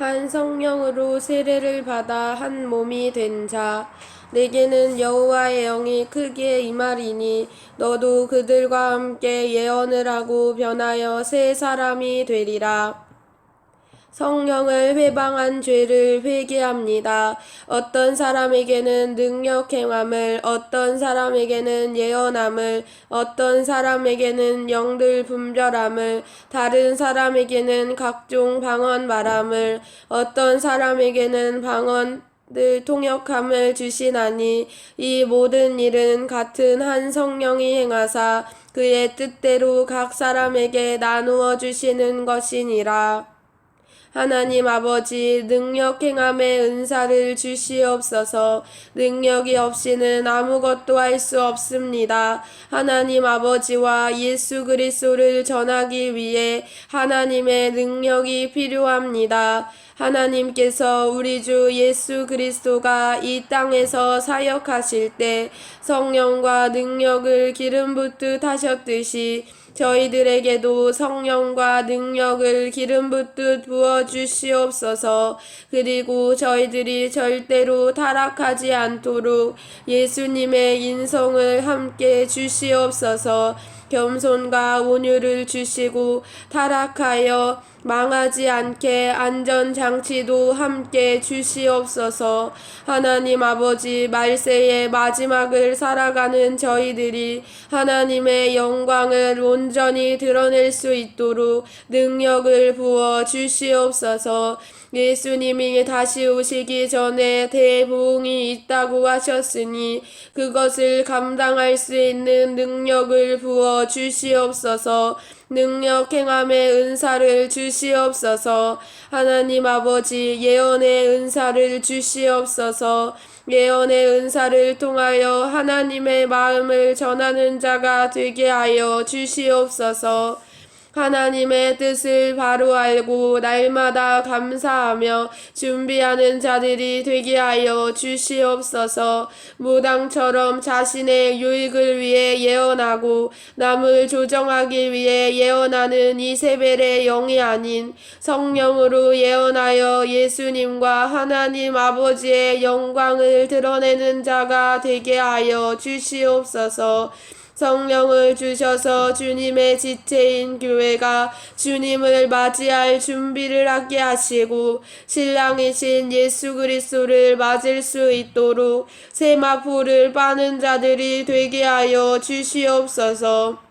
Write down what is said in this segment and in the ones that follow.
한 성령으로 세례를 받아 한 몸이 된 자. 내게는 여호와의 영이 크게 임하리니 너도 그들과 함께 예언을 하고 변하여 새 사람이 되리라. 성령을 회방한 죄를 회개합니다. 어떤 사람에게는 능력 행함을, 어떤 사람에게는 예언함을, 어떤 사람에게는 영들 분별함을, 다른 사람에게는 각종 방언 말함을, 어떤 사람에게는 방언들 통역함을 주시나니 이 모든 일은 같은 한 성령이 행하사 그의 뜻대로 각 사람에게 나누어 주시는 것이니라. 하나님 아버지, 능력 행함의 은사를 주시옵소서. 능력이 없이는 아무것도 할 수 없습니다. 하나님 아버지와 예수 그리스도를 전하기 위해 하나님의 능력이 필요합니다. 하나님께서 우리 주 예수 그리스도가 이 땅에서 사역하실 때 성령과 능력을 기름 붓듯 하셨듯이 저희들에게도 성령과 능력을 기름 붓듯 부어 주시옵소서. 그리고 저희들이 절대로 타락하지 않도록 예수님의 인성을 함께 주시옵소서. 겸손과 온유를 주시고 타락하여 망하지 않게 안전장치도 함께 주시옵소서. 하나님 아버지, 말세의 마지막을 살아가는 저희들이 하나님의 영광을 온전히 드러낼 수 있도록 능력을 부어 주시옵소서. 예수님이 다시 오시기 전에 대부흥이 있다고 하셨으니 그것을 감당할 수 있는 능력을 부어 주시옵소서. 능력 행함의 은사를 주시옵소서. 하나님 아버지, 예언의 은사를 주시옵소서. 예언의 은사를 통하여 하나님의 마음을 전하는 자가 되게 하여 주시옵소서. 하나님의 뜻을 바로 알고 날마다 감사하며 준비하는 자들이 되게 하여 주시옵소서. 무당처럼 자신의 유익을 위해 예언하고 남을 조정하기 위해 예언하는 이세벨의 영이 아닌 성령으로 예언하여 예수님과 하나님 아버지의 영광을 드러내는 자가 되게 하여 주시옵소서. 성령을 주셔서 주님의 지체인 교회가 주님을 맞이할 준비를 하게 하시고 신랑이신 예수 그리스도를 맞을 수 있도록 세마포를 빠는 자들이 되게 하여 주시옵소서.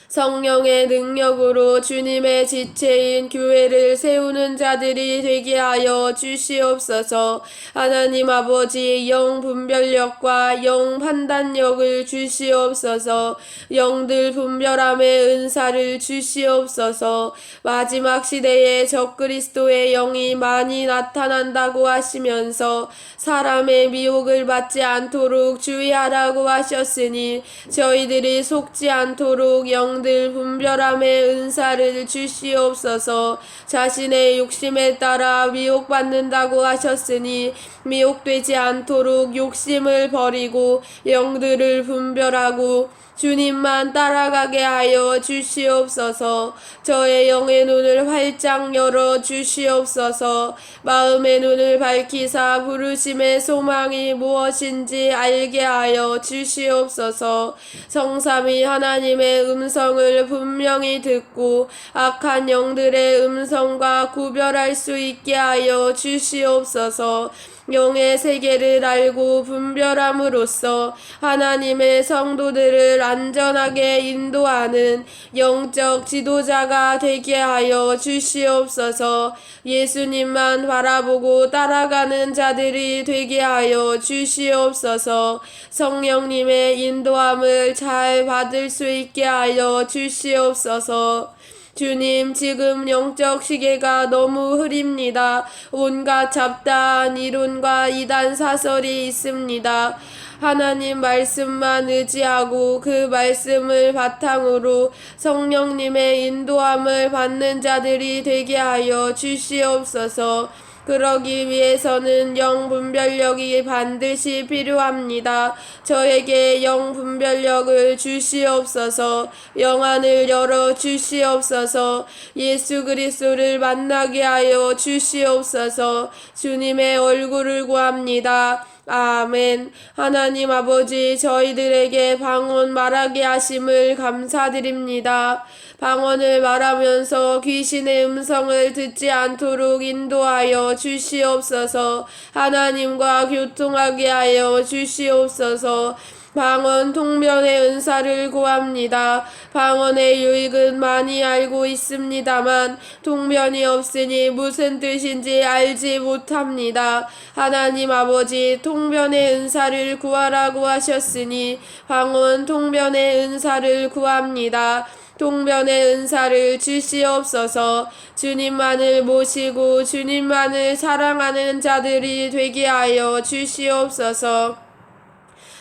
성령의 능력으로 주님의 지체인 교회를 세우는 자들이 되게 하여 주시옵소서. 하나님 아버지, 영 분별력과 영 판단력을 주시옵소서. 영들 분별함의 은사를 주시옵소서. 마지막 시대에 적그리스도의 영이 많이 나타난다고 하시면서 사람의 미혹을 받지 않도록 주의하라고 하셨으니 저희들이 속지 않도록 영들 분별함의 은사를 주시옵소서. 자신의 욕심에 따라 미혹받는다고 하셨으니 미혹되지 않도록 욕심을 버리고 영들을 분별하고 주님만 따라가게 하여 주시옵소서. 저의 영의 눈을 활짝 열어 주시옵소서. 마음의 눈을 밝히사 부르심의 소망이 무엇인지 알게 하여 주시옵소서. 성삼위 하나님의 음성을 분명히 듣고 악한 영들의 음성과 구별할 수 있게 하여 주시옵소서. 영의 세계를 알고 분별함으로써 하나님의 성도들을 안전하게 인도하는 영적 지도자가 되게 하여 주시옵소서. 예수님만 바라보고 따라가는 자들이 되게 하여 주시옵소서. 성령님의 인도함을 잘 받을 수 있게 하여 주시옵소서. 주님, 지금 영적 시계가 너무 흐립니다. 온갖 잡다한 이론과 이단 사설이 있습니다. 하나님 말씀만 의지하고 그 말씀을 바탕으로 성령님의 인도함을 받는 자들이 되게 하여 주시옵소서. 그러기 위해서는 영분별력이 반드시 필요합니다. 저에게 영분별력을 주시옵소서. 영안을 열어 주시옵소서. 예수 그리스도를 만나게 하여 주시옵소서. 주님의 얼굴을 구합니다. 아멘. 하나님 아버지, 저희들에게 방언 말하게 하심을 감사드립니다. 방언을 말하면서 귀신의 음성을 듣지 않도록 인도하여 주시옵소서. 하나님과 교통하게 하여 주시옵소서. 방언 통변의 은사를 구합니다. 방언의 유익은 많이 알고 있습니다만 통변이 없으니 무슨 뜻인지 알지 못합니다. 하나님 아버지, 통변의 은사를 구하라고 하셨으니 방언 통변의 은사를 구합니다. 통변의 은사를 주시옵소서. 주님만을 모시고 주님만을 사랑하는 자들이 되게 하여 주시옵소서.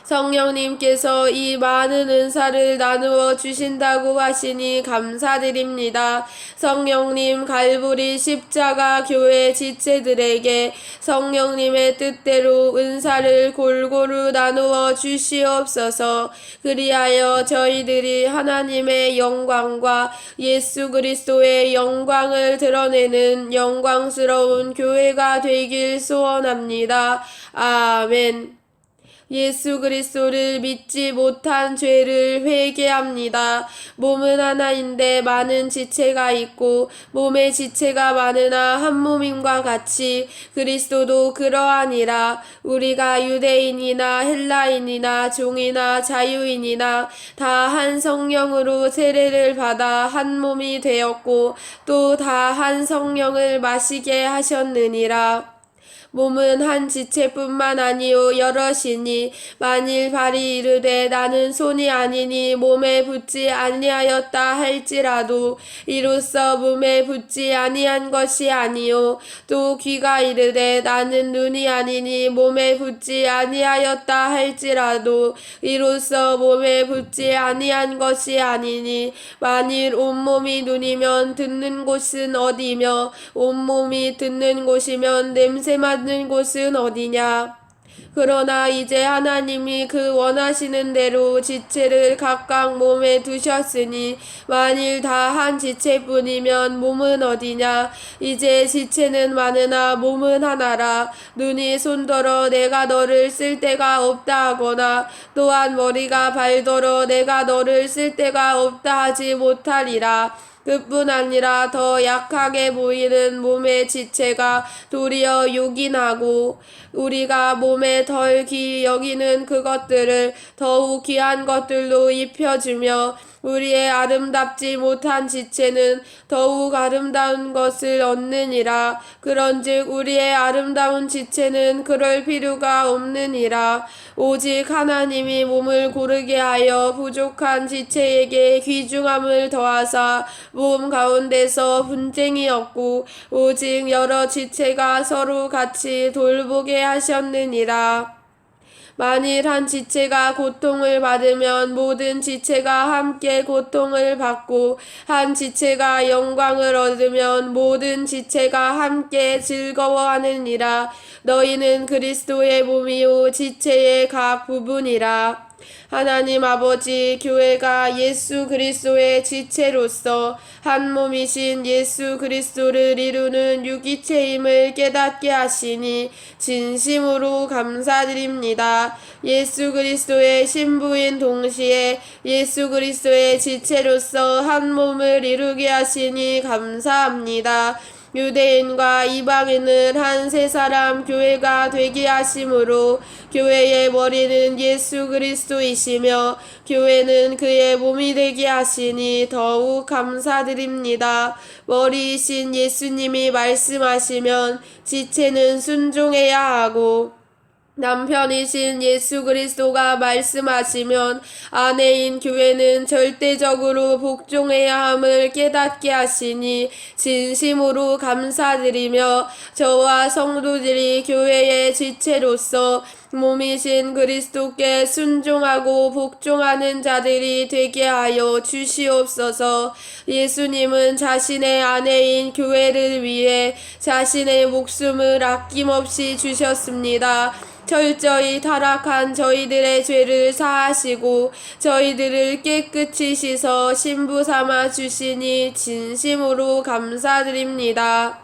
성령님께서 이 많은 은사를 나누어 주신다고 하시니 감사드립니다. 성령님, 갈보리 십자가 교회 지체들에게 성령님의 뜻대로 은사를 골고루 나누어 주시옵소서. 그리하여 저희들이 하나님의 영광과 예수 그리스도의 영광을 드러내는 영광스러운 교회가 되길 소원합니다. 아멘. 예수 그리스도를 믿지 못한 죄를 회개합니다. 몸은 하나인데 많은 지체가 있고 몸의 지체가 많으나 한 몸임과 같이 그리스도도 그러하니라. 우리가 유대인이나 헬라인이나 종이나 자유인이나 다 한 성령으로 세례를 받아 한 몸이 되었고 또 다 한 성령을 마시게 하셨느니라. 몸은 한 지체뿐만 아니요 여럿이니 만일 발이 이르되 나는 손이 아니니 몸에 붙지 아니하였다 할지라도 이로써 몸에 붙지 아니한 것이 아니요 또 귀가 이르되 나는 눈이 아니니 몸에 붙지 아니하였다 할지라도 이로써 몸에 붙지 아니한 것이 아니니 만일 온몸이 눈이면 듣는 곳은 어디며 온몸이 듣는 곳이면 냄새 맡는 곳은 어디냐. 그러나 이제 하나님이 그 원하시는 대로 지체를 각각 몸에 두셨으니 만일 다 한 지체뿐이면 몸은 어디냐. 이제 지체는 많으나 몸은 하나라. 눈이 손더러 내가 너를 쓸 데가 없다 하거나 또한 머리가 발더러 내가 너를 쓸 데가 없다 하지 못하리라. 그뿐 아니라 더 약하게 보이는 몸의 지체가 도리어 요긴하고 우리가 몸에 덜 귀히 여기는 그것들을 더욱 귀한 것들로 입혀주며 우리의 아름답지 못한 지체는 더욱 아름다운 것을 얻느니라. 그런즉 우리의 아름다운 지체는 그럴 필요가 없느니라. 오직 하나님이 몸을 고르게 하여 부족한 지체에게 귀중함을 더하사 몸 가운데서 분쟁이 없고 오직 여러 지체가 서로 같이 돌보게 하셨느니라. 만일 한 지체가 고통을 받으면 모든 지체가 함께 고통을 받고 한 지체가 영광을 얻으면 모든 지체가 함께 즐거워하느니라. 너희는 그리스도의 몸이요 지체의 각 부분이라. 하나님 아버지, 교회가 예수 그리스도의 지체로서 한 몸이신 예수 그리스도를 이루는 유기체임을 깨닫게 하시니 진심으로 감사드립니다. 예수 그리스도의 신부인 동시에 예수 그리스도의 지체로서 한 몸을 이루게 하시니 감사합니다. 유대인과 이방인을 한 세 사람 교회가 되게 하심으로 교회의 머리는 예수 그리스도이시며 교회는 그의 몸이 되게 하시니 더욱 감사드립니다. 머리이신 예수님이 말씀하시면 지체는 순종해야 하고 남편이신 예수 그리스도가 말씀하시면 아내인 교회는 절대적으로 복종해야 함을 깨닫게 하시니 진심으로 감사드리며 저와 성도들이 교회의 지체로서 몸이신 그리스도께 순종하고 복종하는 자들이 되게 하여 주시옵소서. 예수님은 자신의 아내인 교회를 위해 자신의 목숨을 아낌없이 주셨습니다. 철저히 타락한 저희들의 죄를 사하시고 저희들을 깨끗이 씻어 신부 삼아 주시니 진심으로 감사드립니다.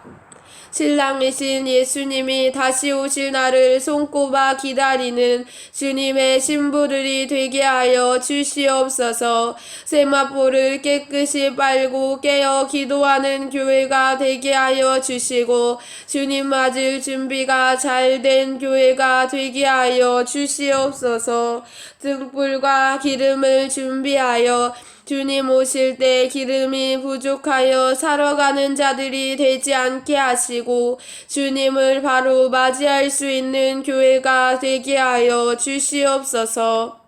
신랑이신 예수님이 다시 오실 날을 손꼽아 기다리는 주님의 신부들이 되게 하여 주시옵소서. 세마포를 깨끗이 빨고 깨어 기도하는 교회가 되게 하여 주시고 주님 맞을 준비가 잘 된 교회가 되게 하여 주시옵소서. 등불과 기름을 준비하여 주님 오실 때 기름이 부족하여 살아가는 자들이 되지 않게 하시고 주님을 바로 맞이할 수 있는 교회가 되게 하여 주시옵소서.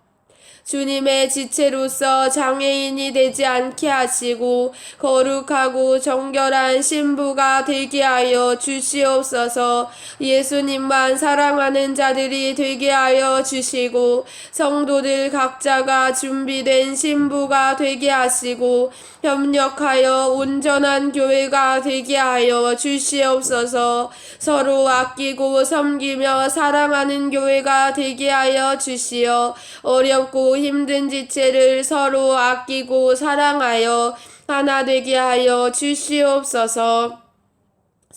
주님의 지체로서 장애인이 되지 않게 하시고 거룩하고 정결한 신부가 되게 하여 주시옵소서. 예수님만 사랑하는 자들이 되게 하여 주시고 성도들 각자가 준비된 신부가 되게 하시고 협력하여 온전한 교회가 되게 하여 주시옵소서. 서로 아끼고 섬기며 사랑하는 교회가 되게 하여 주시어 어렵고 힘든 지체를 서로 아끼고 사랑하여 하나 되게 하여 주시옵소서.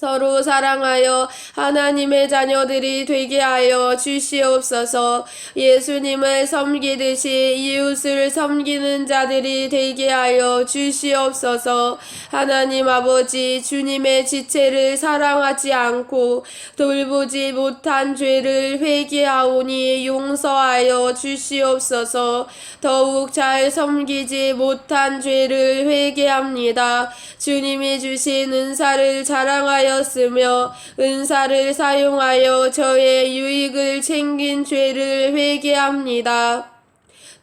서로 사랑하여 하나님의 자녀들이 되게 하여 주시옵소서. 예수님을 섬기듯이 이웃을 섬기는 자들이 되게 하여 주시옵소서. 하나님 아버지, 주님의 지체를 사랑하지 않고 돌보지 못한 죄를 회개하오니 용서하여 주시옵소서. 더욱 잘 섬기지 못한 죄를 회개합니다. 주님이 주신 은사를 자랑하여 쓰며 은사를 사용하여 저의 유익을 챙긴 죄를 회개합니다.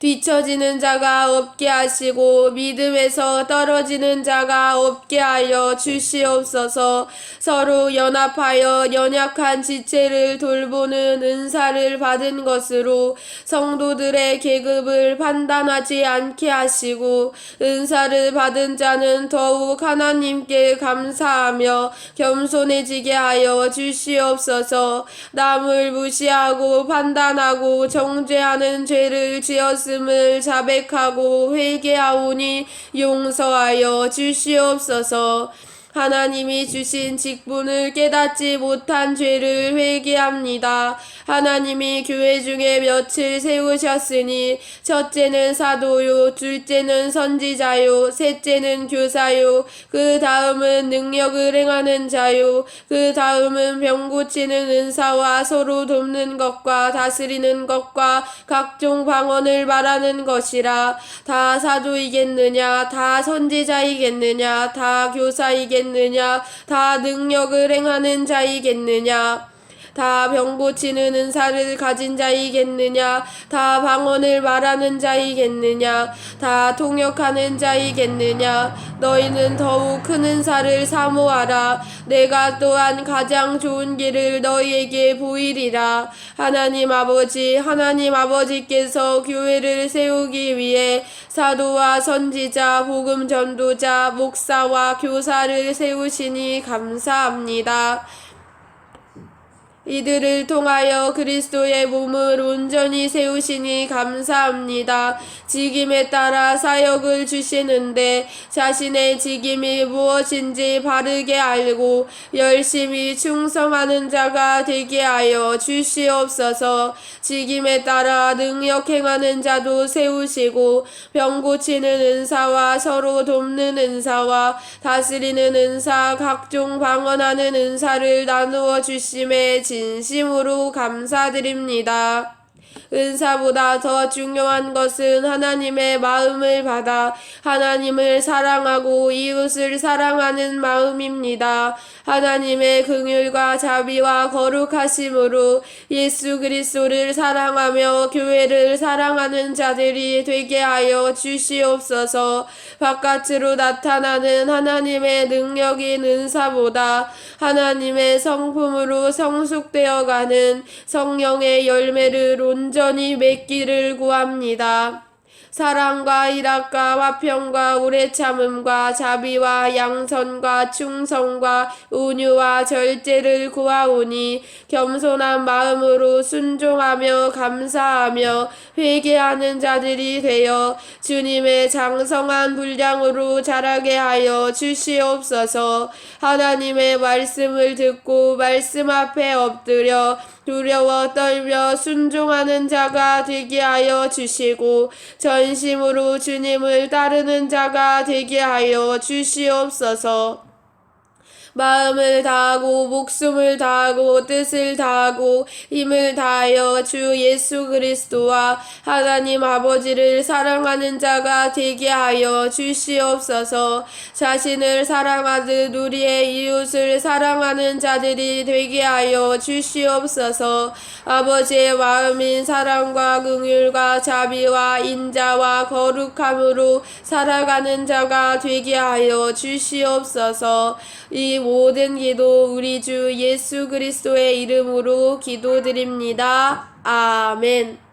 뒤처지는 자가 없게 하시고 믿음에서 떨어지는 자가 없게 하여 주시옵소서. 서로 연합하여 연약한 지체를 돌보는 은사를 받은 것으로 성도들의 계급을 판단하지 않게 하시고 은사를 받은 자는 더욱 하나님께 감사하며 겸손해지게 하여 주시옵소서. 남을 무시하고 판단하고 정죄하는 죄를 지었으며 을 자백하고 회개하오니 용서하여 주시옵소서. 하나님이 주신 직분을 깨닫지 못한 죄를 회개합니다. 하나님이 교회 중에 몇을 세우셨으니 첫째는 사도요, 둘째는 선지자요, 셋째는 교사요, 그 다음은 능력을 행하는 자요, 그 다음은 병 고치는 은사와 서로 돕는 것과 다스리는 것과 각종 방언을 말하는 것이라. 다 사도이겠느냐, 다 선지자이겠느냐, 다 교사이겠느냐, 다 능력을 행하는 자이겠느냐, 다 병 고치는 은사를 가진 자이겠느냐, 다 방언을 말하는 자이겠느냐, 다 통역하는 자이겠느냐. 너희는 더욱 큰 은사를 사모하라. 내가 또한 가장 좋은 길을 너희에게 보이리라. 하나님 아버지께서 교회를 세우기 위해 사도와 선지자, 복음 전도자, 목사와 교사를 세우시니 감사합니다. 이들을 통하여 그리스도의 몸을 온전히 세우시니 감사합니다. 직임에 따라 사역을 주시는데 자신의 직임이 무엇인지 바르게 알고 열심히 충성하는 자가 되게 하여 주시옵소서. 직임에 따라 능력 행하는 자도 세우시고 병 고치는 은사와 서로 돕는 은사와 다스리는 은사, 각종 방언하는 은사를 나누어 주심에 진심으로 감사드립니다. 은사보다 더 중요한 것은 하나님의 마음을 받아 하나님을 사랑하고 이웃을 사랑하는 마음입니다. 하나님의 긍휼과 자비와 거룩하심으로 예수 그리스도를 사랑하며 교회를 사랑하는 자들이 되게 하여 주시옵소서. 바깥으로 나타나는 하나님의 능력인 은사보다 하나님의 성품으로 성숙되어가는 성령의 열매를 온전히 맺기를 구합니다. 사랑과 희락과 화평과 오래 참음과 자비와 양선과 충성과 온유와 절제를 구하오니 겸손한 마음으로 순종하며 감사하며 회개하는 자들이 되어 주님의 장성한 분량으로 자라게 하여 주시옵소서. 하나님의 말씀을 듣고 말씀 앞에 엎드려 두려워 떨며 순종하는 자가 되게 하여 주시고 전심으로 주님을 따르는 자가 되게 하여 주시옵소서. 마음을 다하고 목숨을 다하고 뜻을 다하고 힘을 다하여 주 예수 그리스도와 하나님 아버지를 사랑하는 자가 되게 하여 주시옵소서. 자신을 사랑하듯 우리의 이웃을 사랑하는 자들이 되게 하여 주시옵소서. 아버지의 마음인 사랑과 긍휼과 자비와 인자와 거룩함으로 살아가는 자가 되게 하여 주시옵소서. 이 모든 기도 우리 주 예수 그리스도의 이름으로 기도드립니다. 아멘.